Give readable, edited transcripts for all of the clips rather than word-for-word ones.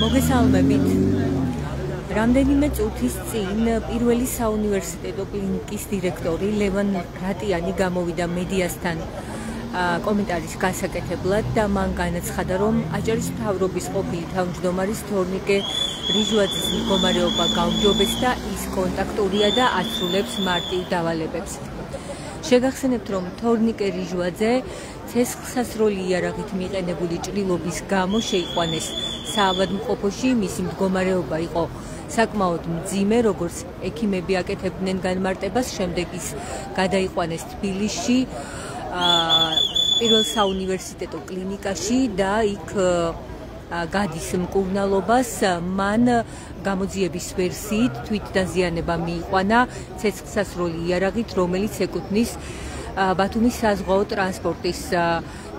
მოგესალმებით. რამდენიმე წუთის წინ პირველი საუნივერსიტეტო კლინიკის დირექტორი ლევან რატიანი გამოვიდა მედიასთან კომენტარის გასაკეთებლად და მან განაცხადა, რომ აჭარის მთავრობის ყოფილი თავმჯდომარის თორნიკე რიჟვაძის მდგომარეობა გაუმჯობეს და ის კონტაქტურია და ასრულებს მარტივ დავალებებს. შეგახსენებთ, რომ თორნიკე რიჟვაძე ცეცხლსასროლი იარაღით მიყენებული ჭრილობის გამო შეიყვანეს საავადმყოფოში. მისი მდგომარეობა იყო საკმაოდ მძიმე, როგორც ექიმები აკეთებდნენ განმარტებას. შემდეგ ის გადაიყვანეს თბილისში პირველ საუნივერსიტეტო კლინიკაში და იქ გადის მკურნალობას. მან გამოძიების ვერსიით თვითდაზიანება მიიყვანა ცეცხლსასროლი იარაღით, რომელიც ეკუთვნის ბათუმის საზღვაო ტრანსპორტის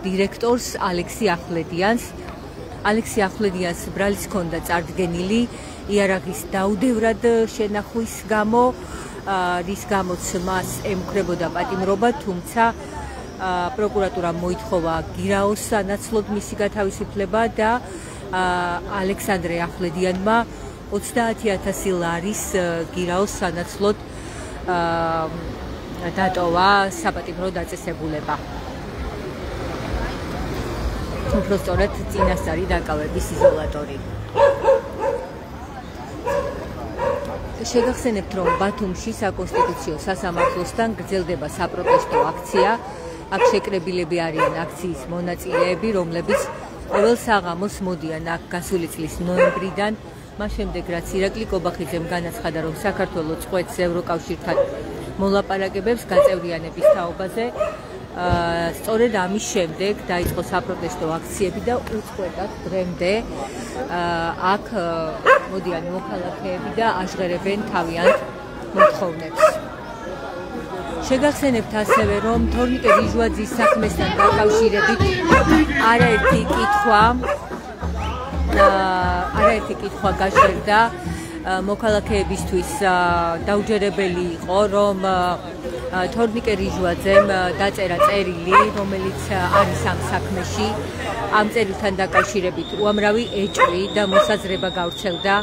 დირექტორს ალექსი ახვლედიანს. ალექსი ახვლედიანს ბრალის ჰქონდა წარდგენილი იარაღის დაუდევრად შენახვის გამო, რის გამოც მას ემუქრებოდა პატიმრობა, თუმცა პროკურატურამ მოითხოვა გირაოს სანაცვლოდ მისი გათავისუფლება და ალექსანდრე ახვლედიანმა 30,000 ლარის გირაოს სანაცვლოდ დატოვა საპატიმრო დაწესებულება. უფრო სწორედ წინასწარი დაკავების იზოლატორი. შეგახსენებთ, რომ ბათუმში საკონსტიტუციო სასამართლოსთან გრძელდება საპროტესტო აქცია. აქ შეკრებილები არიან აქციის მონაწილეები, რომლებიც ყოველ საღამოს მოდიან აქ გასული წლის ნოემბრიდან. მას შემდეგ, რაც ირაკლი კობახიძემ განაცხადა, რომ საქართველოს წყვეტს ევროკავშირთან მოლაპარაკებებს გაწევრიანების თაობაზე, სწორედ ამის შემდეგ დაიწყო საპროტესტო აქციები და უწყვეტად დღემდე აქ მოდიან მოქალაქეები და აჟღერებენ თავიანთ მოთხოვნებს. შეგახსენებთ ასევე, რომ თორნიკე რიჟვაძის საქმესთან დაკავშირებით არაერთი კითხვა გაჟღერდა. მოქალაქეებისთვის დაუჯერებელი იყო, რომ თორნიკე რიჟვაძემ დაწერა წერილი, რომელიც არის ამ საქმეში. ამ წერილთან დაკავშირებით უამრავი ეჭვი და მოსაზრება გავრცელდა.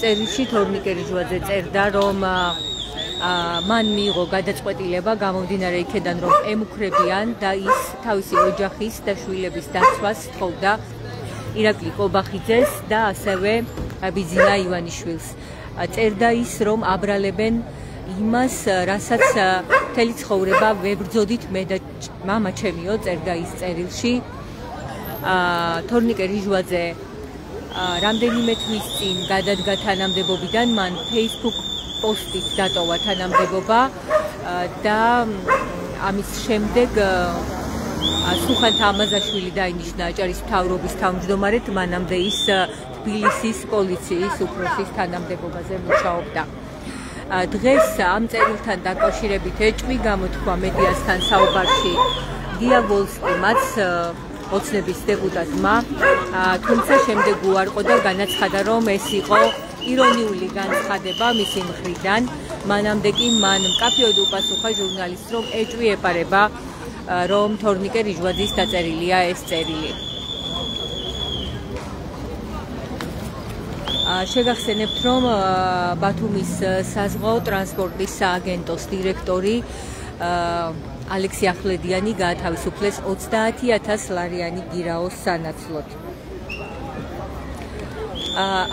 წერილში თორნიკე რიჟვაძე წერდა, რომ მან მიიღო გადაწყვეტილება გამომდინარე იქედან, რომ ემუქრებიან და ის თავისი ოჯახის და შვილების დაცვას თხოვდა ირაკლი კობახიძეს და ასევე ბიძინა ივანიშვილს. წერდა ის, რომ აბრალებენ იმას, რასაც მთელი ცხოვრება ვებრძოდით მე და მამა ჩემიო, წერდა ის წერილში. თორნიკე რიჟვაძე რამდენიმე თვის წინ გადადგა თანამდებობიდან, მან Facebook პოსტით დატოვა თანამდებობა და ამის შემდეგ სუხან თამაზაშვილი დაინიშნა აჭარის მთავრობის თავმჯდომარედ. მანამდე ის თბილისის პოლიციის უფროსის თანამდებობაზე მუშაობდა. დღეს ამ წერილთან დაკავშირებით ეჭვი გამოთქვა მედიასთან საუბარში გია ვოლსკიმაც, ოცნების დეპუტატმა, თუმცა შემდეგ უარყო და განაცხადა, რომ ეს იყო ირონიული განცხადება მისი მხრიდან. მანამდე კი მან მკაფიოდ უპასუხა ჟურნალისტს, რომ ეჭვი ეპარება, რომ თორნიკე რიჟვაძის დაწერილია ეს წერილი. შეგახსენებთ, რომ ბათუმის საზღვაო ტრანსპორტის სააგენტოს დირექტორი ალექსი ახვლედიანი გაათავისუფლეს 30,000 ლარიანი გირაოს სანაცვლოდ.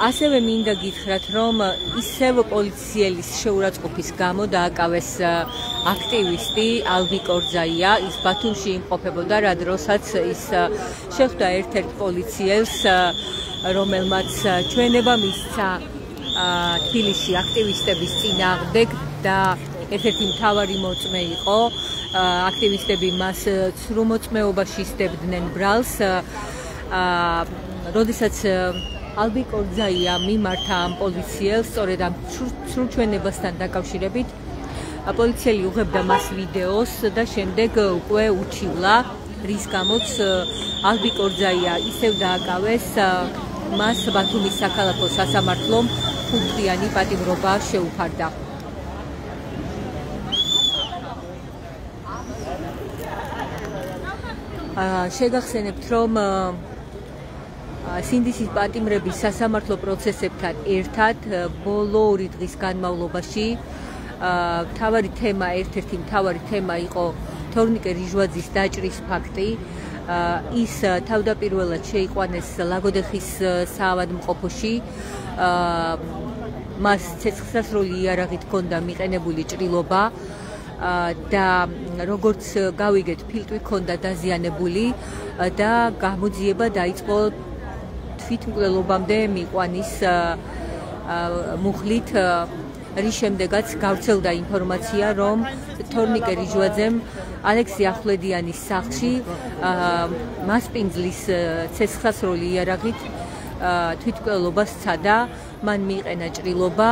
ასევე მინდა გითხრათ, რომ ისევ პოლიციელის შეურაცხყოფის გამო დააკავეს აქტივისტი ალბი კორძაია. ის ბათუმში იმყოფებოდა, რა დროსაც ის შეხვდა ერთ-ერთ პოლიციელს, რომელმაც ჩვენება მისცა თბილისში აქტივისტების წინააღმდეგ და ერთ-ერთი მთავარი მოწმე იყო. აქტივისტები მას ცრუ მოწმეობაში სდებდნენ ბრალს. როდესაც ალბი კორძაია მიმართა ამ პოლიციელს, სწორედ ამ ცრუ ჩვენებასთან დაკავშირებით, პოლიციელი უღებდა მას ვიდეოს და შემდეგ უკვე უჩივლა, რის გამოც ალბი კორძაია ისევ დააკავეს. მას ბათუმის საქალაქო სასამართლომ 5-დღიანი პატიმრობა შეუფარდა. შეგახსენებთ, რომ სინდისის პატიმრების სასამართლო პროცესებთან ერთად ბოლო 2 დღის განმავლობაში ერთ-ერთი მთავარი თემა იყო თორნიკე რიჟვაძის დაჭრის ფაქტი. ის თავდაპირველად შეიყვანეს ლაგოდეხის საავადმყოფოში. მას ცეცხლსასროლი იარაღით ჰქონდა მიყენებული ჭრილობა და როგორც გავიგეთ, ფილტვი ჰქონდა დაზიანებული და გამოძიება დაიწყო თვითმკვლელობამდე მიყვანის მუხლით, რის შემდეგაც გავრცელდა ინფორმაცია, რომ თორნიკე რიჟვაძემ ალექსი ახვლედიანის სახლში მასპინძლის ცეცხლსასროლი იარაღით თვითმკვლელობა სცადა. მან მიიყენა ჭრილობა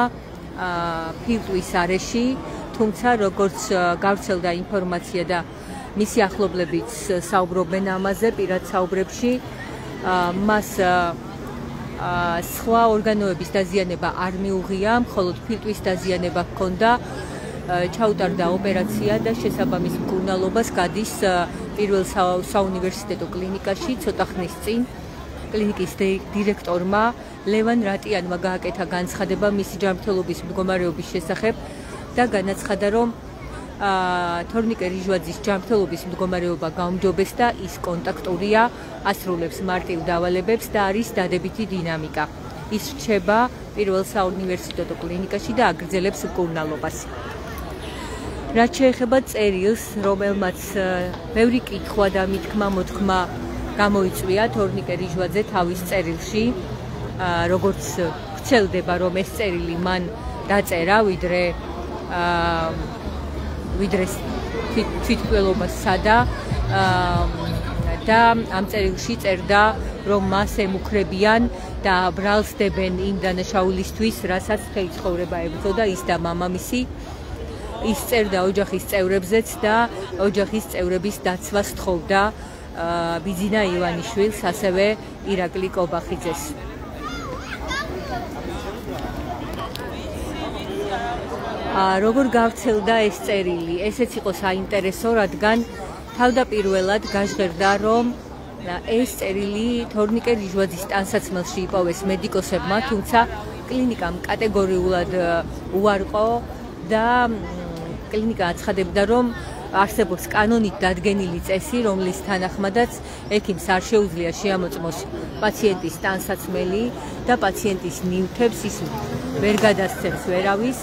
ფილტვის არეში, თუმცა როგორც გავრცელდა ინფორმაცია და მისი ახლობლებიც საუბრობენ ამაზე პირად საუბრებში, მას სხვა ორგანოების დაზიანება არ მიუღია, მხოლოდ ფილტვის დაზიანება ჰქონდა. ჩაუტარდა ოპერაცია და შესაბამის მკურნალობას გადის პირველ საუნივერსიტეტო კლინიკაში ცოტა ხნის წინ. კლინიკის დირექტორმა ლევან რატიანმა გააკეთა განცხადება მისი ჯანმრთელობის მდგომარეობის შესახებ და განაცხადა, რომ თორნიკე რიჟვაძის ჯანმრთელობის მდგომარეობა გაუმჯობეს და ის კონტაქტურია, ასრულებს მარტივ დავალებებს და არის დადებითი დინამიკა. ის რჩება პირველ საუნივერსიტეტო კლინიკაში და აგრძელებს მკურნალობას. რაც შეეხება წერილს, რომელმაც ბევრი კითხვა და მითქმა-მოთქმა გამოიწვია თორნიკე რიჟვაძე თავის წერილში, როგორც ვრცელდება, რომ ეს წერილი მან დაწერა, ვიდრე თვითმკვლელობას სცადა და ამ წერილში წერდა, რომ მას ემუქრებიან და ბრალსდებენ იმ დანაშაულისთვის, რასაც მთელი ცხოვრება ებრძოდა ის და მამამისი. ის წერდა ოჯახის წევრებზეც და ოჯახის წევრების დაცვას თხოვდა ბიძინა ივანიშვილს, ასევე ირაკლი კობახიძეს. როგორ გავრცელდა ეს წერილი? ესეც იყო საინტერესო, რადგან თავდაპირველად გაჟღერდა, რომ ეს წერილი თორნიკე რიჟვაძის ტანსაცმელში იპოვეს მედიკოსებმა, თუმცა კლინიკამ კატეგორიულად უარყო და კლინიკა აცხადებდა, რომ არსებობს კანონით დადგენილი წესი, რომლის თანახმადაც ექიმს არ შეუძლია შეამოწმოს პაციენტის ტანსაცმელი და პაციენტის ნივთებს ის ვერ გადასცემს ვერავის,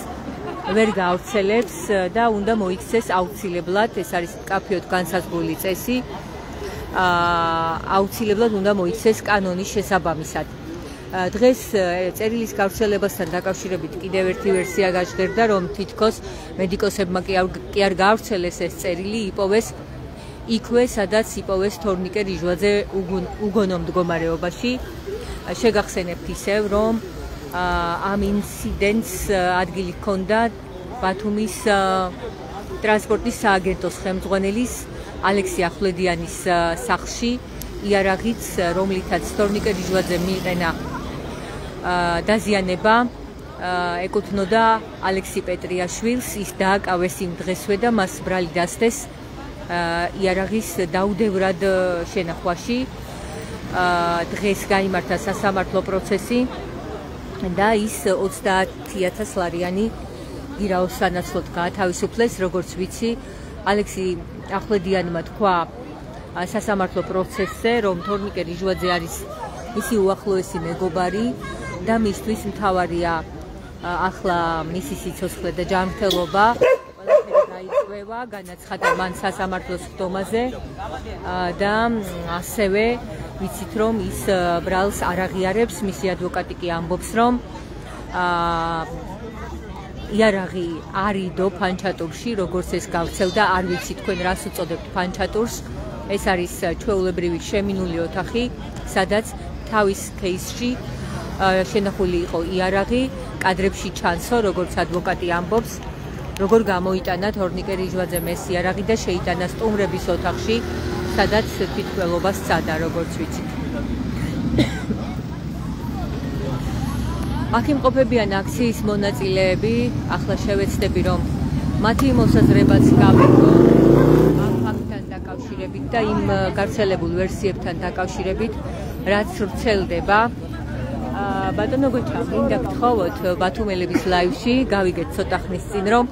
ვერ გაავრცელებს და უნდა მოიქცეს აუცილებლად, ეს არის მკაფიოდ განსაზღვრული წესი, აუცილებლად უნდა მოიქცეს კანონის შესაბამისად. დღეს წერილის გავრცელებასთან დაკავშირებით კიდევ ერთი ვერსია გაჟღერდა, რომ თითქოს მედიკოსებმა კი არ გაავრცელეს ეს წერილი, იპოვეს იქვე, სადაც იპოვეს თორნიკე რიჟვაძე უგონო მდგომარეობაში. შეგახსენებთ ისევ, რომ ამ ინციდენტს ადგილი ჰქონდა ბათუმის ტრანსპორტის სააგენტოს ხელმძღვანელის ალექსი ახვლედიანის სახლში, იარაღიც, რომლითაც თორნიკე რიჟვაძემ მიიყენა დაზიანება, ეკუთვნოდა ალექსი პეტრიაშვილს, ის დააკავეს იმ დღესვე და მას ბრალი დასდეს იარაღის დაუდევრად შენახვაში. დღეს გაიმართა სასამართლო პროცესი და ის 30,000 ლარიანი გირაოს სანაცვლოდ გაათავისუფლეს. როგორც ვიცი, ალექსი ახვლედიანმა თქვა სასამართლო პროცესზე, რომ თორნიკე რიჟვაძე არის მისი უახლოესი მეგობარი და მისთვის მთავარია ახლა მისი სიცოცხლე და ჯანმრთელობა. ყველაფერი გაიწვევა, განაცხადა მან სასამართლოს ხდომაზე და ასევე ვიცით, რომ ის ბრალს არ აღიარებს, მისი ადვოკატი კი ამბობს, რომ იარაღი არ იდო ფანჩატურში, როგორც ეს გავრცელდა, არ ვიცი თქვენ რას უწოდებთ ფანჩატურს. ეს არის ჩვეულებრივი შემინული ოთახი, სადაც თავის кейსში შენახული იყო იარაღი, კადრებში ჩანსო, როგორც ადვოკატი ამბობს, როგორ გამოიტანა თორნიკე რიჟვაძემ ეს იარაღი და შეიტანა სტუმრების ოთახში, სადაც თვითმკვლელობა სცადა, როგორც ვიცით. აქ იმყოფებიან აქციის მონაწილეები, ახლა შევეცდები, რომ მათი მოსაზრებაც გავიგო ამ ფაქტთან დაკავშირებით და იმ გავრცელებულ ვერსიებთან დაკავშირებით, რაც ვრცელდება. ბატონო გოჩა, მინდა გთხოვოთ ბათუმელების ლაივში გავიგეთ ცოტა ხნის წინ, რომ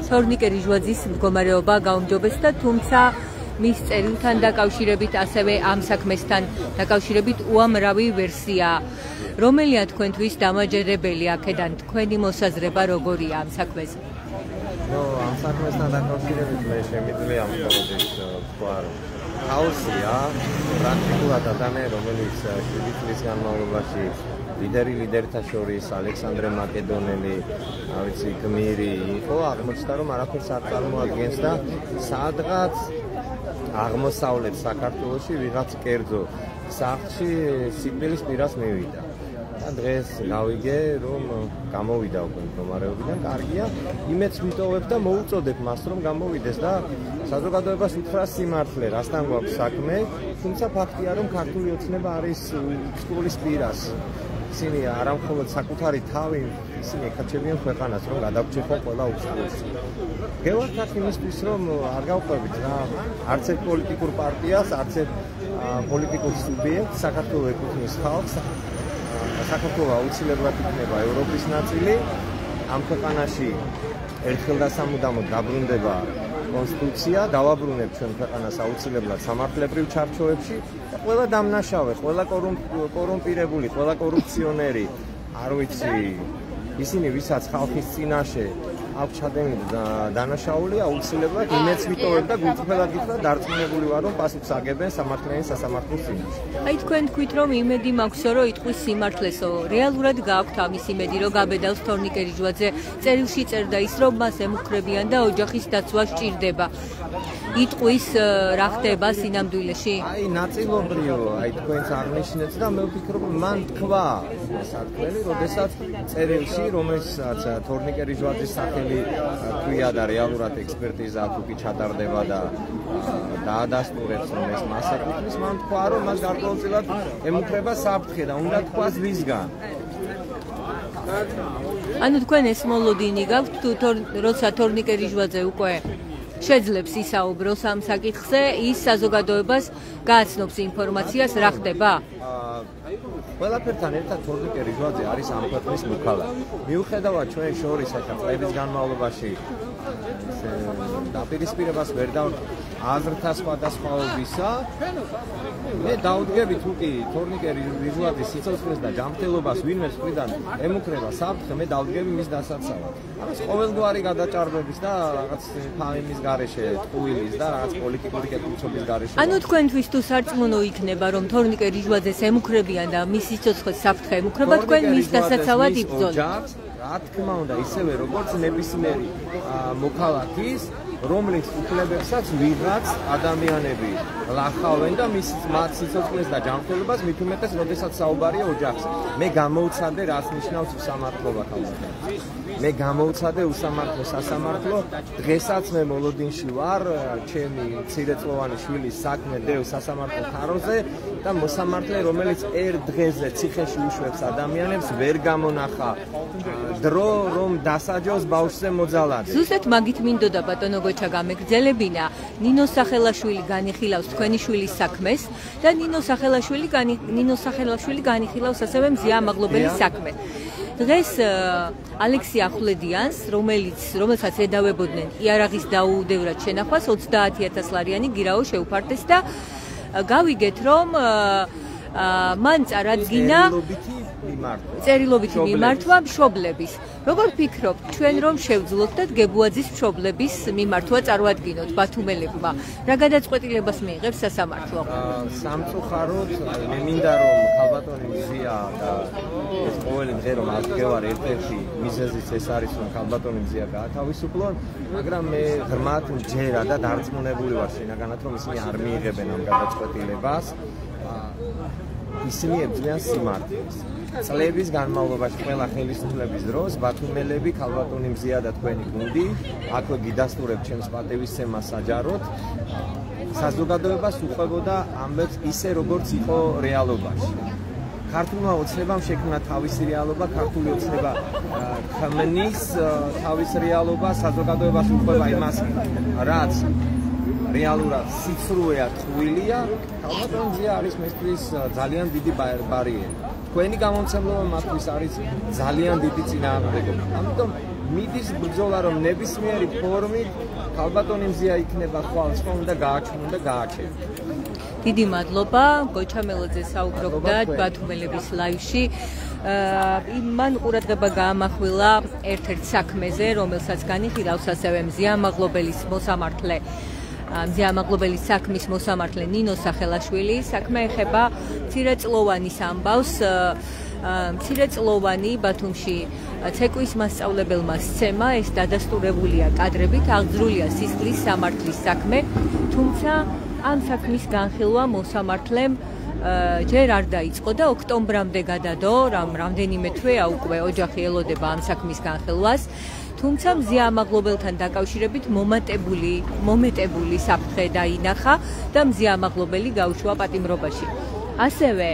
თორნიკე რიჟვაძის მდგომარეობა გაუმჯობესდა და თუმცა მის წერილთან დაკავშირებით, ასევე ამ საქმესთან დაკავშირებით უამრავი ვერსია. რომელია თქვენთვის დამაჯერებელი აქედან თქვენი მოსაზრება როგორია ამ საქმეზე? ამ საქმესთან დაკავშირებით მე შემიძლია მხოლოდ ის ვთქვა, რომ ხაოსია პრაქტიკულად ადამიანი, რომელიც 7 წლის განმავლობაში ლიდერთა შორის ალექსანდრე მაკედონელი, ვიცი, გმირი იყო, აღმოჩნდა, რომ არაფერს არ წარმოადგენს და სადღაც აღმოსავლეთ საქართველოში ვიღაც კერძო სახლში სიკვდილის პირას მივიდა. და დღეს გავიგე, რომ გამოვიდა უკვე მდგომარეობიდან, კარგია, იმეც ვიტოვებ და მოუწოდებ მას, რომ გამოვიდეს და საზოგადოებას უთხრა სიმართლე, რასთან გვაქვს საქმე, თუმცა ფაქტია, რომ ქართული ოცნება არის სკოლის პირას. ისინი არა მხოლოდ საკუთარი თავი, ისინი ეკაჩებიან ქვეყანას, რომ გადაგჭირხო ყველა უცხოელს. გევართ აქ იმისთვის, რომ არ გავყვებით რა, არც ერთ პოლიტიკურ პარტიას, არც ერთ პოლიტიკურ სუბიექტს, საქართველოს ეკუთვნის ხალხს. საქართველოს აუცილებლად იქნება ევროპის ნაწილი. ამ ქვეყანაში ერთხელ და სამუდამოდ დაბრუნდება კონსტიტუცია, დავაბრუნებ ჩვენ ქვეყანას აუცილებლად სამართლებრივ ჩარჩოებში და ყველა დამნაშავე, ყველა კორუმპირებული, ყველა კორუფციონერი, არ ვიცი, ისინი ვისაც ხალხის წინაშე აქვს ჩადენილი დანაშაული, აუცილებლად იმეც ვიტოვებ და გულწრფელად გითხრა, დარწმუნებული ვარ, რომ პასუხს აგებენ სამართლიანი სასამართლოს წინაშე. აი თქვენ თქვით, რომ იმედი მაქვსო, რომ იტყვის სიმართლესო. რეალურად გააქვთ ამის იმედი, რომ გაბედავს თორნიკე რიჟვაძე? წერილში წერდა ის, რომ მას ემუქრებიან და ოჯახის დაცვა სჭირდება. იტყვის რა ხდება სინამდვილეში? აი ნაწილობრივ, აი თქვენს აღნიშნეთ და მე ვფიქრობ, მან თქვა სათქმელი, როდესაც წერილში, რომელსაც თორნიკე რიჟვაძის სახელი ქვია და რეალურად ექსპერტიზა თუ კი ჩატარდება და დაადასტურებს, რომ ეს მას ეკუთვნის, მან თქვა, რომ მას გარკვეულწილად ემუქრება საფრთხე და უნდა თქვას ვისგან. ანუ თქვენ ეს მოლოდინი გაქვთ, თუ როცა თორნიკე რიჟვაძე უკვე შეძლებს ისაუბროს ამ საკითხზე, ის საზოგადოებას გააცნობს ინფორმაციას, რა ხდება? ყველაფერთან ერთად თორნიკე რიჟვაძე არის ამ ქვეყნის მოქალაქე. მიუხედავად ჩვენ შორის ახლა წლების განმავლობაში დაპირისპირებას ვერ აზრთა სხვადასხვაობისა, მე დავდგები თუ კი თორნიკე რიჟვაძის სიცოცხლეს და ჯანმრთელობას ვინმე მხრიდან ემუქრება საფრთხე, მე დავდგები მის დასაცავად. ამას ყოველგვარი გადაჭარბების და რაღაც ფამის გარეშე, ტყუილის და რაღაც პოლიტიკური კეთილშობის გარეშე. ანუ თქვენთვის თუ სარწმუნო იქნება, რომ თორნიკე რიჟვაძეს ემუქრებიან და მის სიცოცხლეს საფრთხე ემუქრება, თქვენ მის დასაცავად იბრძოლთ. რა თქმა უნდა, ისევე როგორც ნებისმიერი მოქალაქის, რომლის უფლებებსაც ვიღაც ადამიანები ლახავენ და მის სიცოცხლეს და ჯანმრთელობას, მით უმეტეს, როდესაც საუბარია ოჯახზე. მე გამოვცადე, რას ნიშნავს უსამართლობა ხალხთან. მე გამოვცადე უსამართლო სასამართლო, დღესაც მე მოლოდინში ვარ, ჩემი მცირეწლოვანი შვილის საქმე დევ სასამართლო თაროზე და მოსამართლე, რომელიც ერთ დღეზე ციხეში უშვებს ადამიანებს, ვერ გამონახა დრო, რომ დასაჯოს ბავშვზე მოძალადე. ზუსტად მაგით მინდოდა ბატონო გოჩა გამეგრძელებინა, ნინო სახელაშვილი განიხილავს თქვენი შვილის საქმეს და ნინო სახელაშვილი განიხილავს ასევე მზია ამაღლობელის საქმეს. დღეს ალექსი ახვლედიანს, რომელსაც ედავებოდნენ იარაღის დაუდევრად შენახვას 30,000 ლარიანი გირაო შეუფარდეს და გავიგეთ, რომ მან წარადგინა წერილობითი მიმართვა მშობლების. როგორ ფიქრობთ, ჩვენ რომ შევძლოთ და გებუაძის მშობლების მიმართვა წარვადგინოთ ბათუმელებმა? რა გადაწყვეტილებას მიიღებს სასამართლო? სამწუხაროდ, მე მინდა რომ ქალბატონი მზია და ეს ყოველი დღე რომ აღგევარ ერთ-ერთი მიზეზიც ეს არის, რომ ქალბატონი მზია გაათავისუფლონ, მაგრამ მე ღრმად მჯერა და დარწმუნებული ვარ შინაგანად, რომ ისინი არ მიიღებენ ამ გადაწყვეტილებას. ისინი ებრძვიან სიმართლეს. წლების განმავლობაში ყველა ხელისუფლების დროს ბათუმელები, ქალბატონი მზია და თქვენი გუნდი, აქვე გიდასტურებ ჩემს პატივისცემას საჯაროდ, საზოგადოებას უყვებოდა ამბებს ისე, როგორც იყო რეალობაში. ქართულმა ოცნებამ შექმნა თავისი რეალობა, ქართული ოცნება ქმნის თავის რეალობას, საზოგადოებას უყვება იმას, რაც რეალურად სიცრუეა, ტყუილია, ქალბატონი მზია არის მისთვის ძალიან დიდი ბარიერი. თქვენი გამომცემლობა მათთვის არის ძალიან დიდი წინააღმდეგობა. ამიტომ მიდის ბრძოლა, რომ ნებისმიერი ფორმით ქალბატონი მზია იქნება ხვალ და გააჩვენონ და გააჩენონ. დიდი მადლობა, გოჩა მელოძე საუბრობდა ბათუმელების ლაივში. მან ყურადღება გაამახვილა ერთ-ერთ საქმეზე, რომელსაც განიხილავს ასევე მზიამაღლობელის მოსამართლე მზიამაღლობელის საქმის მოსამართლე ნინო სახელაშვილი. საქმე ეხება მცირეწლოვანის ამბავს. მცირეწლოვანი ბათუმში ცეკვის მასწავლებელმა სცემა, ეს დადასტურებულია კადრებით, აღძრულია სისხლის სამართლის საქმე, თუმცა ამ საქმის განხილვა მოსამართლემ ჯერ არ დაიწყო და ოქტომბრამდე გადადო, რამდენიმე თვეა უკვე ოჯახი ელოდება ამ საქმის განხილვას. თუმცა მზიამაღლობელთან დაკავშირებით მომეტებული საფრთხე დაინახა და მზიამაღლობელი გაუშვა პატიმრობაში. ასევე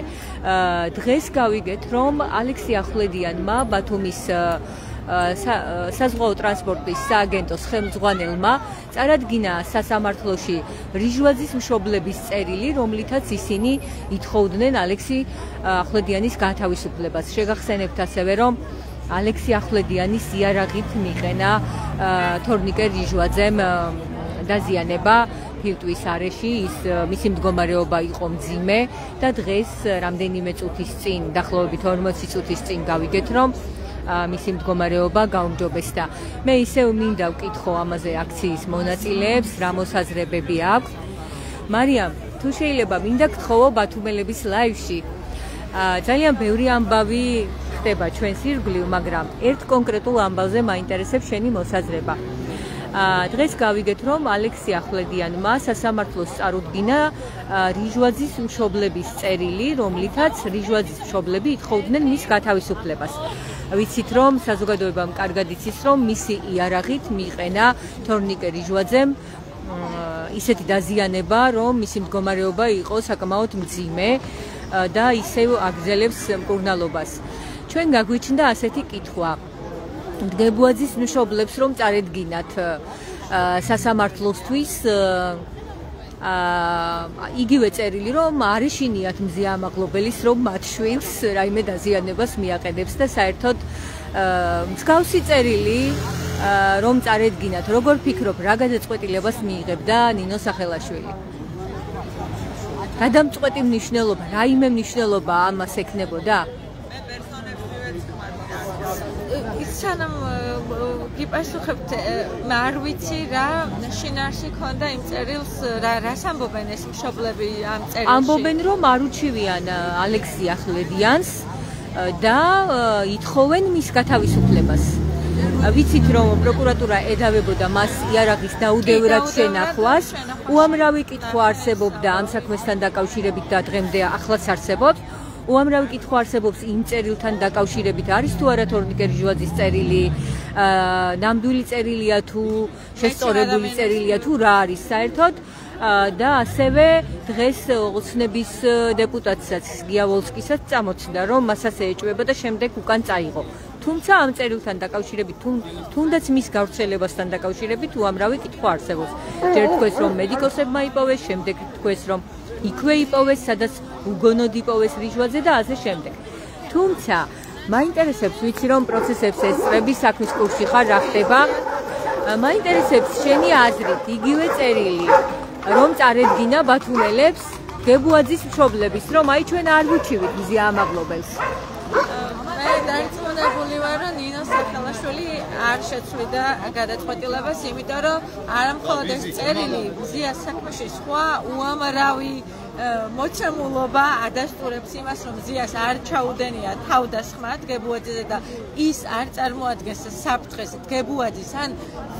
დღეს გავიგეთ, რომ ალექსი ახვლედიანმა ბათუმის საზღვაო ტრანსპორტის სააგენტოს ხელმძღვანელმა წარადგინა სასამართლოში რიჟვაძის მშობლების წერილი, რომლითაც ისინი ითხოვდნენ ალექსი ახვლედიანის გათავისუფლებას. შეგახსენებთ ასევე, რომ ალექსი ახვლედიანის იარაღით მიყენა თორნიკე რიჟვაძემ დაზიანება ფილტვის არეში, მისი მდგომარეობა იყო მძიმე და დღეს რამდენიმე წუთის წინ, დაახლოებით 40 წუთის წინ გავიგეთ, რომ მისი მდგომარეობა გაუმჯობესდა. მე ისევ მინდა ვკითხო ამაზე აქციის მონაწილეებს, რა მოსაზრებები აქვს. მარიამ, თუ შეიძლება მინდა გთხოვო ბათუმელების ლაივში. ძალიან ბევრი ამბავი ხდება ჩვენს ირგვლივ, მაგრამ ერთ კონკრეტულ ამბავზე მაინტერესებს შენი მოსაზრება. დღეს გავიგეთ, რომ ალექსი ახვლედიანმა სასამართლოს წარუდგინა რიჟვაძის მშობლების წერილი, რომლითაც რიჟვაძის მშობლები ითხოვდნენ მის გათავისუფლებას. ვიცით, რომ საზოგადოებამ კარგად იცის, რომ მისი იარაღით მიყენა თორნიკე რიჟვაძემ ისეთი დაზიანება, რომ მისი მდგომარეობა იყო საკმაოდ მძიმე და ისევ აგრძელებს მკურნალობას. ჩვენ გაგვიჩნდა ასეთი კითხვა. დგებუაძის მშობლებს რომ წარედგინათ სასამართლოსთვის იგივე წერილი, რომ არ ეშინიათ მზიამაღლობელის, რომ მათ შვილს რაიმე დაზიანებას მიაყენებს და საერთოდ მსგავსი წერილი რომ წარედგინათ, როგორ ფიქრობ, რა გადაწყვეტილებას მიიღებდა ნინო სახელაშვილი? გადამწყვეტი მნიშვნელობა, რაიმე მნიშვნელობა ამას ექნებოდა? სანამ გიპასუხებთ, არ ვიცი რა შინაარსი ქონდა იმ წერილს, რას ამბობენ ეს მშობლები ამ წერილში? ამბობენ, რომ არ უჩივიან ალექსი ახვლედიანს და ითხოვენ მის გათავისუფლებას. ვიცით, რომ პროკურატურა ედავებოდა მას იარაღის დაუდევრად შენახვას. უამრავი კითხვა არსებობდა ამ საქმესთან დაკავშირებით და დღემდე ახლაც არსებობს. უამრავი კითხვა არსებობს იმ წერილთან დაკავშირებით, არის თუ არა თორნიკე რიჟვაძის წერილი, ნამდვილი წერილია თუ შესწორებული წერილია თუ რა არის საერთოდ. და ასევე დღეს ოცნების დეპუტატსაც გიავოლსკისაც წამოწდა, რომ მასაც ეჭვება და შემდეგ უკან წაიღო. თუმცა ამ წერილთან დაკავშირებით, თუნდაც მის გავრცელებასთან დაკავშირებით უამრავი კითხვა არსებობს. ჯერ თქვეს, რომ მედიკოსებმა იპოვეს, შემდეგ თქვეს, რომ იქვე იპოვეს, სადაც უგონოდ იპოვეს რიჟვაძე და ასე შემდეგ. თუმცა მაინტერესებს, ვიცი, რომ პროცესებს ესწრები, საქმის კურსში ხარ, რა ხდება. მაინტერესებს შენი აზრით, იგივე წერილი, რომ წარედგინა ბათუმელებს დგებუაძის მშობლების, რომ აი ჩვენ არ ვუჩივით მზიამაღლობელს. მე დარწმუნებული ვარ, რომ ნინო სახელაშვილი არ შეცვლიდა გადაწყვეტილებას, იმიტომ რომ არა მხოლოდ ეს წერილი მზიას საქმეში სხვა უამრავი მოცემულობა ადასტურებს იმას, რომ მზიას არ ჩაუდენია თავდასხმა დგებუაძეზე და ის არ წარმოადგენს საფრთხეს დგებუაძის ან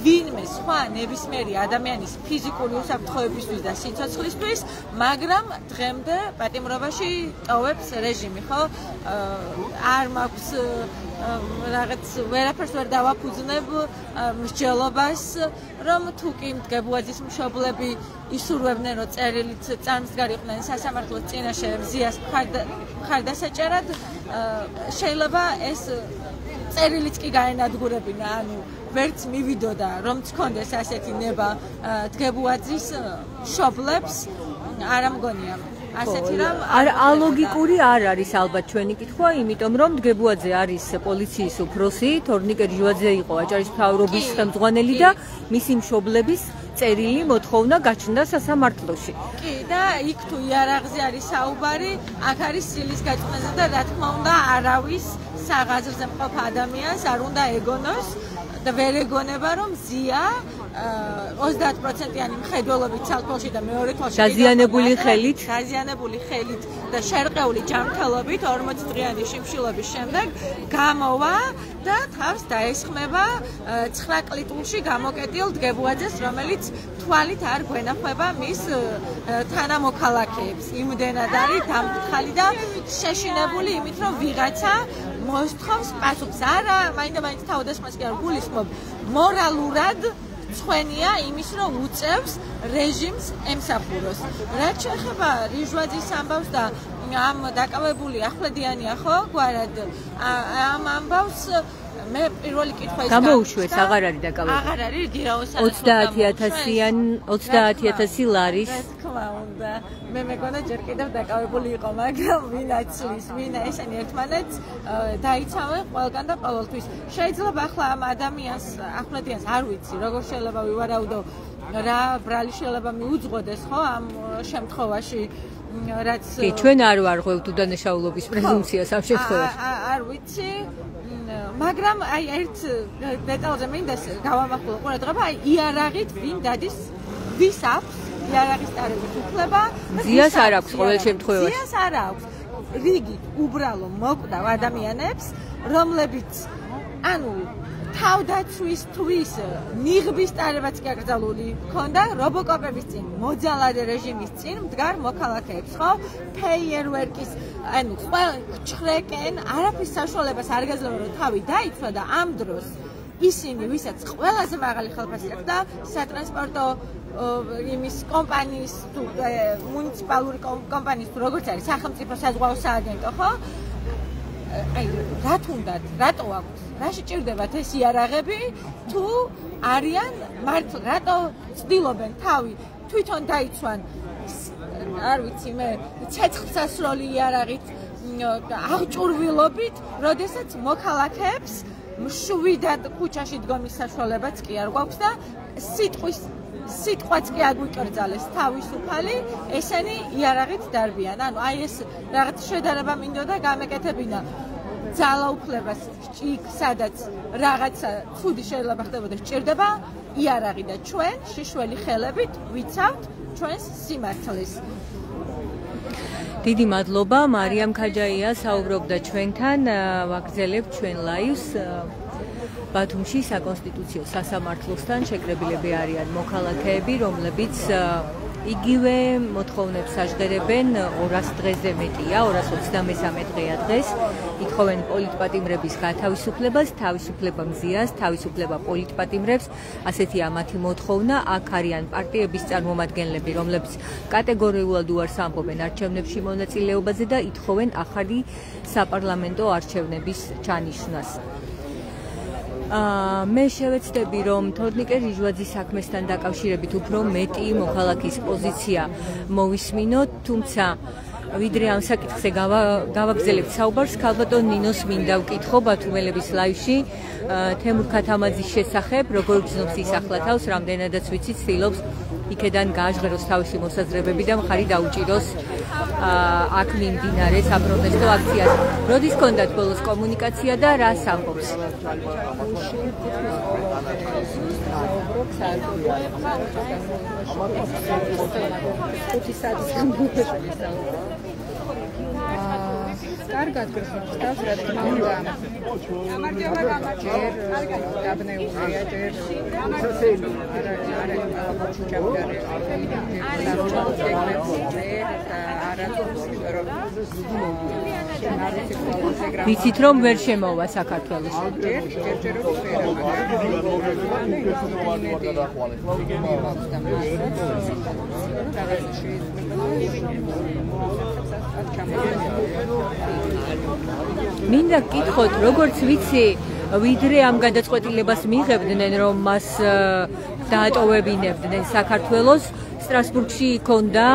ვინმე სხვა ნებისმიერი ადამიანის ფიზიკური უსაფრთხოებისთვის და სიცოცხლისთვის, მაგრამ დღემდე პატიმრობაში ტოვებს რეჟიმი, ხო? არ მაქვს რაღაც ვერაფერს ვერ დავაფუძნებ მსჯელობას, რომ თუ კი დგებუაძის მშობლები ისურვებდნენ, რომ წერილით წამსდგარიყვნენ სასამართლოს წინაშე მზიას მხარდასაჭერად, შეიძლება ეს წერილიც კი გაენადგურებინა, ანუ ვერც მივიდოდა რომ თქონდეს ასეთი ნება დგებუაძის შობლებს არ ამგონია ასეთი რამ ალოგიკური არ არის ალბათ ჩვენი კითხვა, იმიტომ რომ დგებუაძე არის პოლიციის უფროსი, თორნიკე რიჟვაძე იყო აჭარის მთავრობის ხელმძღვანელი და მისი მშობლების წერილი მოთხოვნა გაჩნდა სასამართლოში. კი და იქ თუ იარაღზე არის საუბარი, აქ არის სილის გაწმენდა და რა თქმა უნდა არავის საღაზრზე მყოფ ადამიანს არ უნდა ეგონოს და ვერ ეგონება რომ ზია 30%-იანი მხედველობით ცალკეულში და მეორე თვალში დაზიანებული ხელით და შერყეული ჯანმრთელობით 40 დღიანი შიმშილობის შემდეგ გამოვა და თავს დაესხმება 9 კლიტულში გამოკეტილ დგებუაძეს, რომელიც თვალით არ გვენახება მის თანამოქალაქეებს. იმდენად არის დამთხალი და შეშინებული იმით, რომ ვიღაცა მოსთხოვს პასუხს. არა, მაინდა-მაინც თავდასხმას კი არ გულისხმობ. მორალურად ცხენია იმის, რომ უწევს რეჟიმს ემსახუროს. რაც შეეხება რიჟვაძის ამბავს და ამ დაკავებული ახვლედიანია ხო გვარად ამ ამბავს მე პირველი კითხვა ის გამოუშვეს, აღარ არის დაკავებული. აღარ არის გირაოსთან 30,000 ლარის. რა თქმა უნდა. მე მეგონა ჯერ კიდევ დაკავებული იყო, მაგრამ ვინ აცლის, ვინ ესენი ერთმანეთს დაიცავენ ყველგან და ყოველთვის. შეიძლება ახლა ამ ადამიანს ახვლედიანს არ ვიცი, როგორ შეიძლება ვივარაუდო რა ბრალი შეიძლება მიუძღოდეს ხო ამ შემთხვევაში. რაც ჩვენ არ ვარღვევთ უდანაშაულობის პრეზუმპციას ამ შემთხვევაში. არ ვიცი, მაგრამ აი ერთ დეტალზე მინდა გავამახვილო ყურადღება, აი იარაღით ვინ დადის, ვის აქვს იარაღის ტარების უფლება? ზიას არ აქვს ყოველ შემთხვევაში. ზიას არ აქვს. რიგით უბრალო მოკვდავ ადამიანებს, რომლებიც ანუ თავდაცვისთვის ნიღბის ტარებაც კი აკრძალული ქონდა რობოკოპების წინ, მოძალადე რეჟიმის წინ მდგარ მოქალაქეებს, ხო? ფეიერვერკის, ანუ ჩხრეკენ, არაფრის საშუალებას არ გაძლევა, რომ თავი დაიცვა და ამ დროს ისინი, ვისაც ყველაზე მაღალი ხელფასი აქვს და სატრანსპორტო იმის კომპანიის თუ მუნიციპალური კომპანიის თუ როგორც არის სახელმწიფო საზღვაო სააგენტო, ხო? აი, რა თუნდაც, რატო აქვს? რა შეჭირდებათ ეს იარაღები თუ არიან მართლა რატო ცდილობენ თავი თვითონ დაიცვან არ ვიცი მე ცეცხლსასროლი იარაღით აღჭურვილობით, როდესაც მოქალაქეებს მშვიდად ქუჩაში დგომის საშუალებაც კი არ გვაქვს და სიტყვაც კი აგვიკრძალეს თავისუფალი, ესენი იარაღით დარბიან. ანუ აი ეს რაღაც შედარება მინდოდა გამეკეთებინა ძალაუფლებას იქ, სადაც რაღაცა ცუდი შეიძლება ხდებოდა, სჭირდება იარაღი და ჩვენ შიშველი ხელებით ვიცავთ ჩვენს სიმართლეს. დიდი მადლობა, მარიამ ქაჯაია საუბრობდა ჩვენთან, ვაგრძელებთ ჩვენ ლაივს. ბათუმში საკონსტიტუციო სასამართლოსთან შეკრებილები არიან მოქალაქეები, რომლებიც იგივე მოთხოვნებს აჟღერებენ 200 დღეზე მეტია, 223 დღეა დღეს. ითხოვენ პოლიტპატიმრების გათავისუფლებას, თავისუფლება მზიას, თავისუფლება პოლიტპატიმრებს. ასეთია მათი მოთხოვნა. აქ არიან პარტიების წარმომადგენლები, რომლებიც კატეგორიულად უარს ამბობენ არჩევნებში მონაწილეობაზე და ითხოვენ ახალი საპარლამენტო არჩევნების ჩანიშვნას. მე შევეცდები, რომ თორნიკე რიჟვაძის საქმესთან დაკავშირებით უფრო მეტი მოქალაქის პოზიცია მოვისმინოთ, თუმცა ვიდრე ამ საკითხზე გავაგზავნებთ საუბარს, ქალბატონ ნინოს მინდა ვკითხო ბათუმელების ლაივში თემურ ქათამაძის შესახებ, როგორ გრძნობს ის ახლა თავს, რამდენადაც ვიცი, ცდილობს იქედან გააჟღეროს თავისი მოსაზრებები და მხარი დაუჭიროს აქ მიმდინარე საპროტესტო აქციას. როდის ჰქონდათ ბოლოს კომუნიკაცია და რას ამბობს? კარგად გიხსნას, რა თქმა უნდა. ჯერ დაბნეულია, ჯერ ვიცით რომ ვერ შემოვა საქართველოს. მინდა გკითხოთ, როგორც ვიცი, ვიდრე ამ გადაწყვეტილებას მიიღებდნენ, რომ მას დაატოვებინებდნენ საქართველოს, სტრასბურგში იქონდა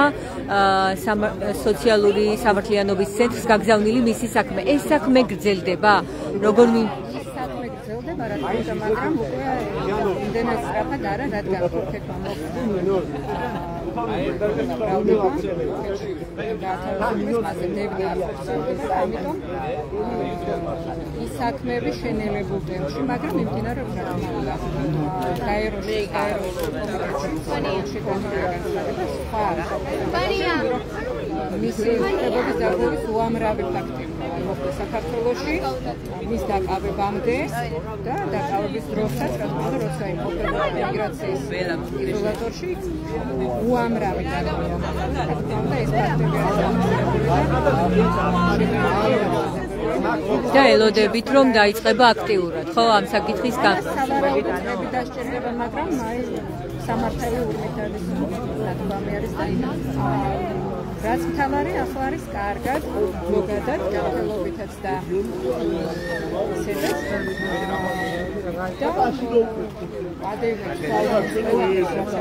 სოციალური სამართლიანობის ცენტრს გაგზავნილი მისი საქმე. ეს საქმე გრძელდება, როგორ საქმე გრძელდება, რა თქმა უნდა, მაგრამ უკვე იმდენად სწრაფად არა, რადგან თურქეთმა ამიტომ ის საქმეები შენელებულ ტემპში, მაგრამ მიმდინარეობს რა თქმა უნდა. გაეროში მისი ხდებობის დაგროვის უამრავი ფაქტი მოხდა საქართველოში, მის დაკავებამდე და დაკავების დროსაც, რა თქმა უნდა, როცა იმყოფება მიგრაციის იზოლატორში, უამრავი დაკავება. რა თქმა უნდა, ეს ფაქტები და ელოდებით რომ დაიწყება აქტიურად, ხო, ამ საკითხის გასავალები დასჭირდება, მაგრამ სამართალი ურმით არის ნათქვამი არის და რაც მთავარი ახლა არის კარგად, მოგადად, ჯანმრთელობითაც და ისედაც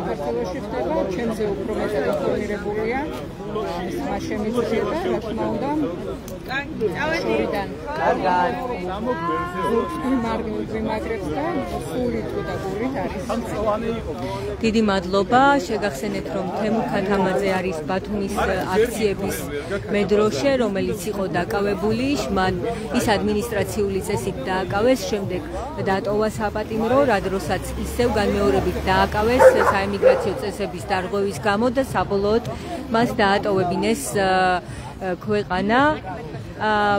საქართველოში ხდება, ჩემზე უფრო მეტად ინფორმირებულია მას შემიძლია, რა თქმა უნდა, შორიდან ვიმაგრებს და სული თუ და გულით არის. დიდი მადლობა, შეგახსენეთ, რომ თემურ ქათამაძე არის ბათუმის აქციების მედროშე, რომელიც იყო დაკავებული, მან ის ადმინისტრაციული წესით დააკავეს, შემდეგ დატოვა საპატიმრო, რა დროსაც ისევ განმეორებით დააკავეს საემიგრაციო წესების დარღვევის გამო და საბოლოოდ მას დაატოვებინეს ქვეყანა.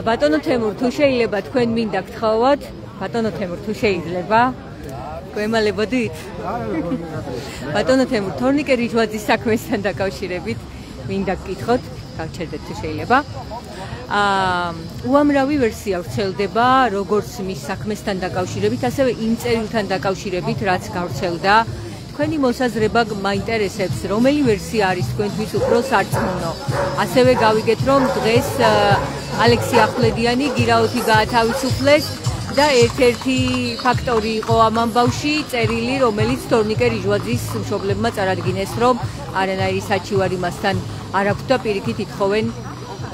ბატონო თემურ, თუ შეიძლება თქვენ მინდა გთხოვოთ, ბატონო თემურ, თუ შეიძლება გვემალებოდით? ბატონო თემურ, თორნიკე რიჯვაძის საქმესთან დაკავშირებით მინდა გკითხოთ, გავჩერდეთ თუ შეიძლება. უამრავი ვერსია ვრცელდება, როგორც მის საქმესთან დაკავშირებით, ასევე იმ წერილთან დაკავშირებით, რაც გავრცელდა. თქვენი მოსაზრება მაინტერესებს, რომელი ვერსია არის თქვენთვის უფრო სარწმუნო. ასევე გავიგეთ, რომ დღეს ალექსი ახვლედიანი გირაოთი გაათავისუფლეს და ერთ-ერთი ფაქტორი იყო ამ ამბავში წერილი, რომელიც თორნიკე რიჯვაძის მშობლებმა წარადგინეს, რომ არანაირი საჩივარი მასთან არ აქვს და პირიქით ითხოვენ,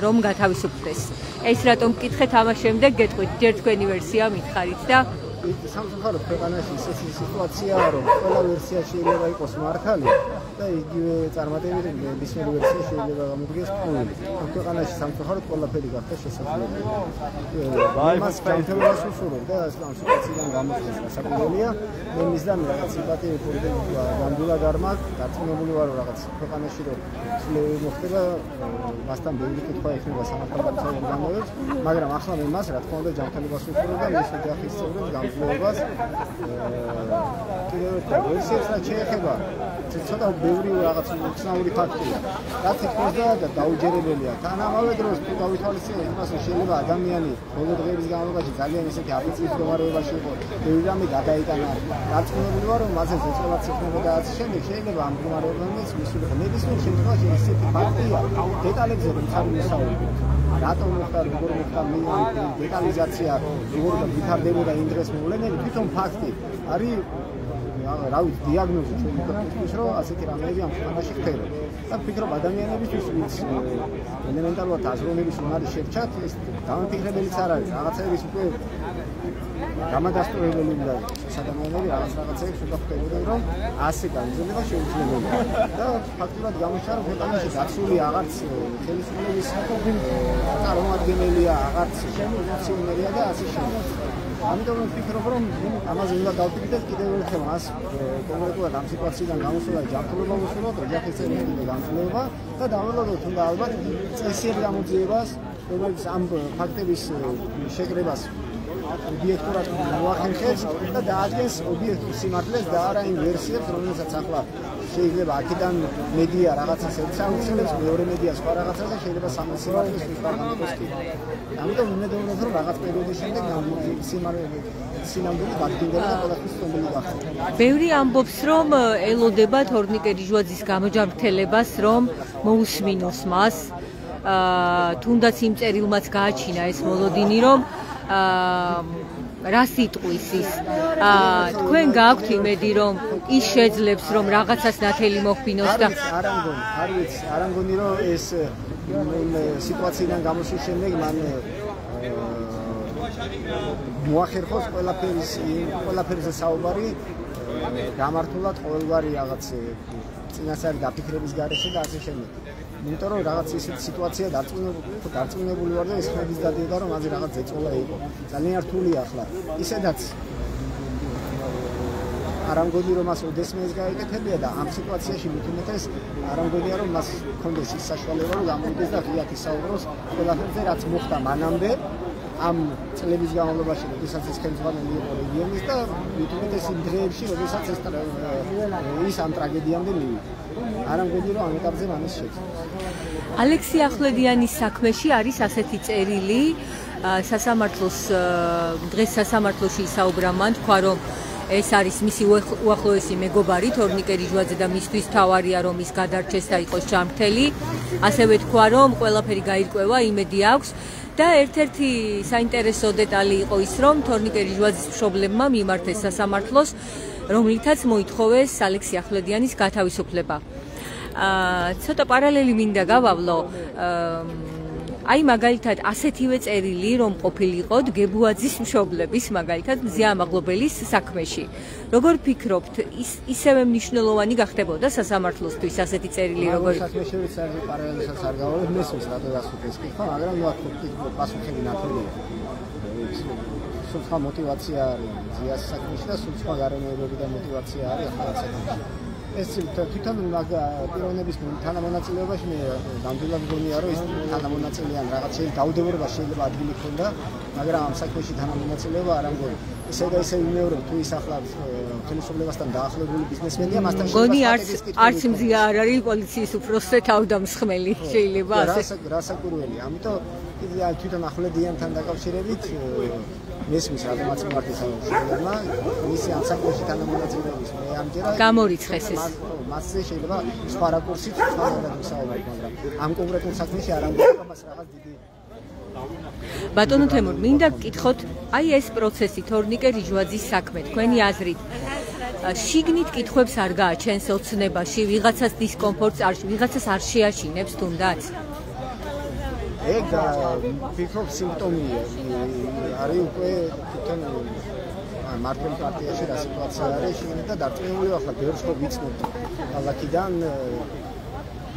რომ გათავისუფლდეს. ეს რატომ მკითხეთ ამას შემდეგ, გეტყვით, ჯერ თქვენი ვერსია მითხარით და სამწუხაროდ ქვეყანაში ისეთი სიტუაციაა, რომ ყველა ვერსია შეიძლება იყოს მართალი და იგივე წარმატებით ნებისმიერი ვერსია შეიძლება გამოდგეს ფული. ქვეყანაში სამწუხაროდ ყველაფერი გახდა შესაძლებელი. მას ჯანმრთელობას უსურვებ და ამ სიტუაციიდან გამოსვლა სასაკვირველია. მე მისდამ რაღაც სიმპათიები გამდვილად არ მაქვს, დარწმუნებული ვარ, რომ რაღაც ქვეყანაში რომ ცვლილება მოხდება, მასთან ბევრი კითხვა ექნება სამართალდამცავ ორგანოებს, მაგრამ ახლა მე მას რა თქმა უნდა ჯანმრთელობას უსურვებ და მის ოჯახის წევრებს გამძლეობას კიდევ ერთხელ ვერსიებს რაც შეეხება ცოტა ბევრი რაღაც უცნაური ფაქტია რაც იქნება და დაუჯერებელია თან ამავე დროს თუ გავითვალისწინებთ იმას რომ შეიძლება ადამიანი ბოლო დღეების განმავლობაში ძალიან ისეთი აფიცის მდგომარეობაში იყო ბევრი რამე გადაიტანა დარწმუნებული ვარ რომ მასზე ზეწოლაც იქნება და ასე შემდეგ შეიძლება ამ მდგომარეობაშიც მისულიყო ნებისმიერ შემთხვევაში ისეთი ფაქტია დეტალებზე რომ წავისაუბროთ რატომ მოხდა როგორ მოხდა დეტალიზაცია როგორ ვითარდებოდა იმ დღეს მოვლენები თვითონ ფაქტი არის რა ვიცი დიაგნოზი ჩვენ ვიქნებით რომ ასეთი რამეები ამ ქვეყანაში ხდება და ვფიქრობ ადამიანებისთვის ვინც ელემენტარულად აზროვნების უნარი შეჩათ ეს დამფიქრებელიც არ არის რაღაცების უკვე გამადასტურებელი და ადამიანები რაღაცებს უნდა ხდებოდნენ რომ ასე განზრდება შეუძლებელია და ფაქტურად გამოჩნდა რომ ქვეყანაში დაცული აღარც ხელისუფლების წარმომადგენელია აღარც შემოწმებელია და ასე შემდეგ ამიტომ ვფიქრობ რომ ამაზე უნდა დავტკბეთ კიდევ ერთხელ მას კონკრეტულად ამ სიტუაციიდან გამოსვლა ჯანმრთელობა უსურვოთ ოჯახის წევრები გამძლეობა და დავალოდოთ უნდა ალბათ წესიერ გამოძიებას რომელიც ამ ფაქტების შეკრებას ობიექტურად მოახერხებს და დაადგენს ობიექტურ სიმართლეს და არა იმ ვერსიებს რომელსაც ახლა შეიძლება აქედან მედია რაღაცას ელცაუცელებს მეორე მედია სხვა რაღაცას შეიძლება სამსიმართლეს ვიფარგლოს კი ამიტომ იმედოვნებ რომ რაღაც პერიოდის შემდეგ სინამდვილე დადგინდება და ყველაფერს სტაბილური გახდება. ბევრი ამბობს რომ ელოდება თორნიკე რიჯვაძის გამოჯანმრთელებას რომ მოусმინოს მას თუნდაც იმ წერილმაც გააჩინა ეს მოლოდინი რომ რას იტყვის ის? თქვენ გაქვთ იმედი, რომ ის შეძლებს, რომ რაღაცას ნათელი მოხდინოს და არ ამგონი რომ ეს სიტუაციიდან გამოსვლის შემდეგ მან მოახერხოს ყველაფერზე საუბარი გამართულად ყოველგვარი რაღაც წინასწარი დაფიქრების გარეშე და ასე შემდეგ. იმიტომ რომ რაღაც ისეთი სიტუაცია დარწმუნებული ვარ და ეს ხმების დადიოდა რომ მაზე რაღაც ზეწოლა იყო. ძალიან რთულია ახლა. ისედაც არ ამგონი რომ მას ოდესმე ეს გაეკეთებია და ამ სიტუაციაში მით უმეტეს არ ამგონია რომ მას ჰქონდეს ის საშუალება რომ გამოვიდეს და ღიად ისაუბროს ყველაფერზე რაც მოხდა მანამდე ამ წლების განმავლობაში, როდესაც ეს ხელმძღვანელი იყო რეგიონის და მით უმეტეს იმ დღეებში, როდესაც ის ამ ტრაგედიამდე მივიდა. არ ამგონი რომ ამ ეტაპზე მან ის შეძლო. ალექსი ახვლედიანის საქმეში არის ასეთი წერილი, დღეს სასამართლოში ისაუბრა მან, თქვა რომ ეს არის მისი უახლოესი მეგობარი თორნიკე რიჟვაძე და მისთვის თავარია რომ ის გადარჩეს და იყოს ჯანმრთელი. ასევე თქვა რომ ყველაფერი გაირკვევა, იმედი აქვს და ერთ-ერთი საინტერესო დეტალი იყო ის რომ თორნიკე რიჟვაძის მშობლებმა მიმართეს სასამართლოს, რომლითაც მოითხოვეს ალექსი ახვლედიანის გათავისუფლება. ცოტა პარალელი მინდა გავავლო. აი მაგალითად ასეთივე წერილი რომ ყოფილიყო გებუაძის მშობლების მაგალითად მზია ამაღლობელის საქმეში. როგორ ფიქრობთ, ისევე მნიშვნელოვანი გახდებოდა სასამართლოსთვის ასეთი წერილი როგორ? საქმეში პარალელსაც არ გავავლებ, მესმის რატო დასუქეს კითხვა, მაგრამ ნუ პასუხები ნათელია. სულ სხვა მოტივაცია არის მზიას საქმეში და სულ სხვა გარემოებები და მოტივაცია არის ახლა საქმეში. ეს თვითონ პიროვნების თანამონაწილეობაში მე ნამდვილად მგონია რომ ის თანამონაწილეან რაღაც დაუდევრება შეიძლება ადგილი ქონდა, მაგრამ ამ საქმეში თანამონაწილეობა არ ამგონი. ესე და ესე ვიმეორებ თუ ის ახლა ხელისუფლებასთან დაახლოებული ბიზნესმენია, მასთან შეიძლება არც მზია არ არის პოლიციის უფროსზე თავდამსხმელი შეიძლება ასე. რასაკურველი, ამიტომ თვითონ ახვლედიანთან დაკავშირებით მესმის რადგანაც მარტის შელებმა მისი ამ საქმეში თანამონაწილეობის მე ამჯერად გამორიცხეს ეს. მასზე შეიძლება სხვა რაკურსით სხვა გადავისაუბროთ, მაგრამ ამ კონკრეტულ საქმეში არ ამგონია მას რაღაც დიდი ბატონო თემურ, მინდა გკითხოთ, აი ეს პროცესი თორნიკე რიჟვაძის საქმე, თქვენი აზრით შიგნით კითხვებს არ გააჩენს ოცნებაში, ვიღაცას დისკომფორტს ვიღაცას არ შეაშინებს თუნდაც? ეგ ფიქრობ სიმპტომია არის უკვე თვითონ მართლ პარტიაში რა სიტუაცია არის შეგიძლია და დარწმუნებული ვარ ახლა ბევრს ხო ვიცნობთ ქალაქიდან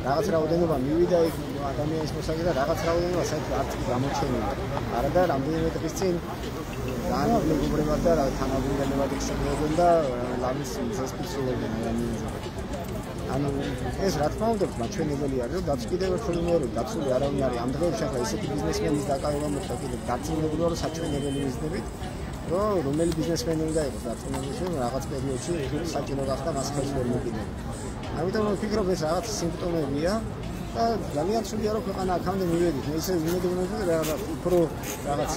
რაღაც რაოდენობა მივიდა იქ ადამიანის მოსაგე და რაღაც რაოდენობა საერთოდ არც გამოჩენილი არა და რამდენიმე დღის წინ ძალიან მეგობრებად და თანამდებობებად იქცევდნენ და ლამის ზესპიცულობდნენ ადამიანზე ანუ ეს რა თქმა უნდა მაჩვენებელი არის რომ დაც კიდევ ერთხელ მეორე დაცული არავინ არის ამ დღეებში ახლა ისეთი ბიზნესმენის დაკავება მოხდა კიდევ დარწმუნებული ვარ რომ საჩვენებელი მიზნებით რომ რომელი ბიზნესმენი უნდა იყოს დარწმუნებული რომ რაღაც პერიოდში საჭირო გახდა მას ხელს ვერ მოკიდება ამიტომ ვფიქრობ ეს რაღაც სიმპტომებია და ძალიან ცუდია რომ ქვეყანა აქამდე მივედით მე ისე ვიმედი რომ უფრო რაღაც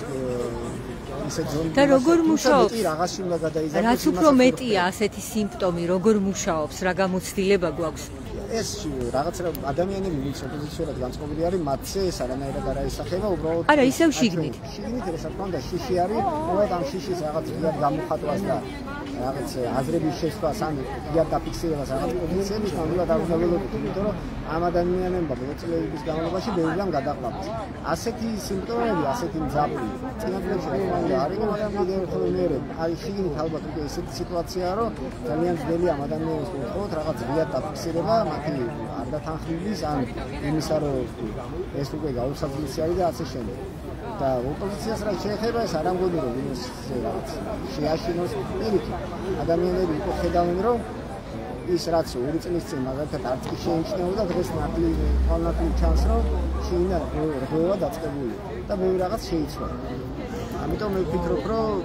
და როგორ მუშაობს? რაღაც უნდა გადაიზარდოს. რაც უფრო მეტია ასეთი სიმპტომი, როგორ მუშაობს, რა გამოცდილება გვაქვს? ეს რაღაც ადამიანები ვინც ოპოზიციურად განწყობილი არის, მათზე ეს არანაირად არ აისახება, უბრალოდ არა, ისევ შიგნით. შიგნით ეს რა თქმა უნდა შიში არის, უბრალოდ ამ შიშის რაღაც ღიად გამოხატვას და რაღაც აზრების შესვლას ან ღიად დაფიქსირებას რაღაც პოზიციების ნამდვილად არ უნდა ველოდოთ, იმიტომ რომ ამ ადამიანებმა მოწლეების განმავლობაში ბევრიდან გადაყლაპეს. ასეთი სიმპტომები, ასეთი მძაფრი წინაპრებში არის, მაგრამ მე ერთხელ მეორე არის შიგნით ალბათ უკვე ესეთი სიტუაციაა, რომ ძალიან ძნელი ამ ადამიანებს მოხოთ რაღაც ღიად დაფიქსირება მათი არ დათანხმების ან იმისა რომ ეს უკვე გაუსაძლისი არის და ასე შემდეგ. და ოპოზიციას რაც შეეხება ეს არ ამგონი რომ ვინმეს რაღაც შეაშინოს პირიქით. ადამიანები უკვე ხედავენ რომ ის რაც 2 წლის წინ მაგალითად არც კი შეიმჩნეოდა დღეს ნათლი ჩანს რომ შინა რღვევა დაწყებული და მე რაღაც შეიცვალა. ამიტომ მე ვფიქრობ რომ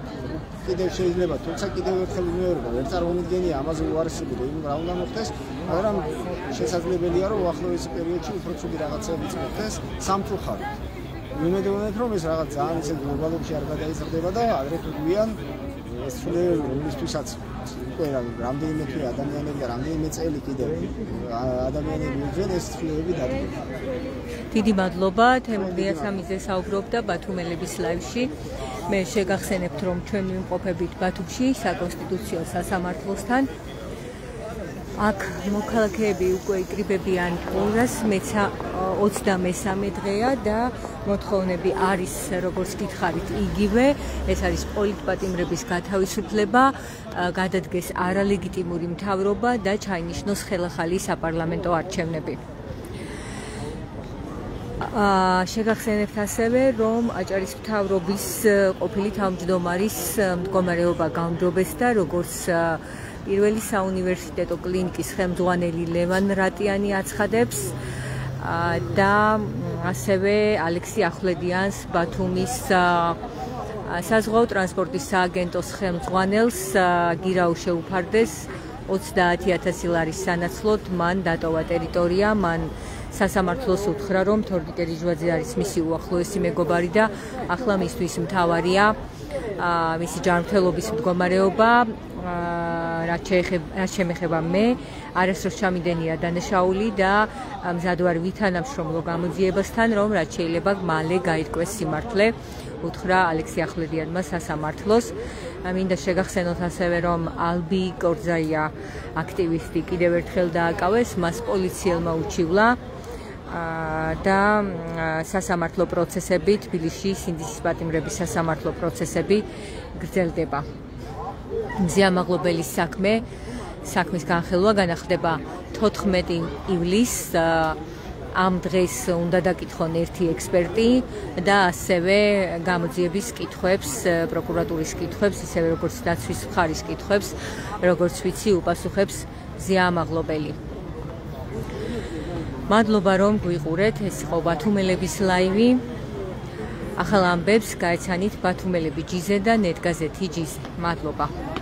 კიდევ შეიძლება თუმცა კიდევ ერთხელ ვიმეორებ ვერ წარმოვიდგენია ამაზე უარესები რომ რა უნდა მოხდეს მაგრამ შესაძლებელია რომ უახლოესი პერიოდში უფრო ცუდი რაღაცები წმოხდეს სამწუხაროდ ვიმეორებ რომ ეს რაღაც ძალიან ისე გლობალურში არ გადაიზრდება და ადრე თუ გვიან ეს ცვლილებები რომლისთვისაც უკვე რამდენიმე თვე ადამიანები და რამდენიმე წელი კიდევ ადამიანები უძვენ ეს ცვლილებები დადგება დიდი მადლობა თემურ დიასამიძე საუბრობდა ბათუმელების ლაივში მე შეგახსენებთ, რომ ჩვენ ვიმყოფებით ბათუმში, საკონსტიტუციო სასამართლოსთან. აქ მოქალაქეები უკვე იკრიბებიან 223 დღეა და მოთხოვნები არის, როგორც გითხარით, იგივე. ეს არის პოლიტპატიმრების გათავისუფლება, გადადგეს არალეგიტიმური მთავრობა და ჩაინიშნოს ხელახალი საპარლამენტო არჩევნები. შეგახსენებთ ასევე, რომ აჭარის მთავრობის ყოფილი თავმჯდომარის მდგომარეობა გაუმჯობეს და როგორც პირველი საუნივერსიტეტო კლინიკის ხელმძღვანელი ლევან რატიანი აცხადებს და ასევე ალექსი ახვლედიანს ბათუმის საზღვაო ტრანსპორტის სააგენტოს ხელმძღვანელს გირაუ შეუფარდეს 30,000 ლარის სანაცვლოდ მან დატოვა ტერიტორია, მან სასამართლოს უთხრა, რომ თორნიკე რიჟვაძე არის მისი უახლოესი მეგობარი და ახლა მისთვის მთავარია მისი ჯანმრთელობის მდგომარეობა. რაც შემეხება მე, არასდროს ჩამიდენია დანაშაული და მზად ვარ ვითანამშრომლო გამოძიებასთან, რომ რაც შეიძლება მალე გაირკვეს სიმართლე, უთხრა ალექსი ახვლედიანმა სასამართლოს. მინდა შეგახსენოთ ასევე, რომ ალბი კორძაია აქტივისტი კიდევ ერთხელ დააკავეს, მას პოლიციელმა უჩივლა და სასამართლო პროცესები, თბილისში სინდისის პატიმრების სასამართლო პროცესები გრძელდება. მზეამაღლობელის საქმის განხილვა განახდება 14 ივლისს. ამ დღეს უნდა დაკითხონ ერთი ექსპერტი და ასევე გამოძიების კითხვებს, პროკურატურის კითხვებს, ისევე როგორც დაცვის მხარის კითხვებს, როგორც ვიცი, უპასუხებს მზეამაღლობელი. მადლობა, რომ გვიყურეთ. ეს იყო ბათუმელების ლაივი. ახალ ამბებს გაეცანით ბათუმელები ჯიზე და ნეტგაზეთი ჯიზე. მადლობა.